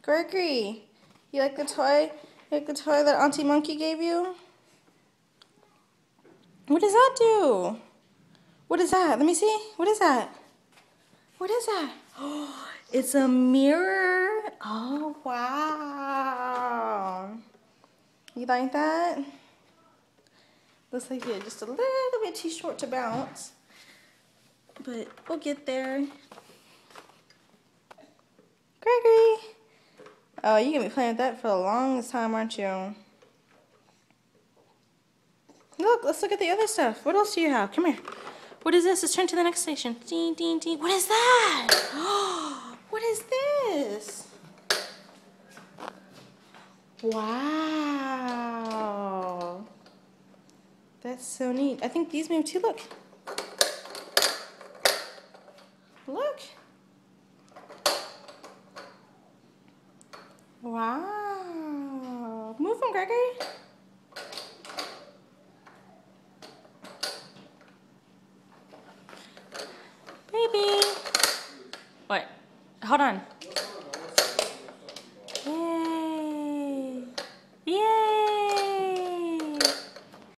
Gregory, you like the toy? You like the toy that Auntie Monkey gave you? What does that do? What is that? Let me see. What is that? What is that? Oh, it's a mirror. Oh, wow. You like that? Looks like you're just a little bit too short to bounce. But we'll get there. Gregory. Oh, you're going to be playing with that for the longest time, aren't you? Look, let's look at the other stuff. What else do you have? Come here. What is this? Let's turn to the next station. Ding, ding, ding. What is that? What is this? Wow. That's so neat. I think these move too. Look. Look. Wow. Move them, Gregory. Baby. What? Hold on.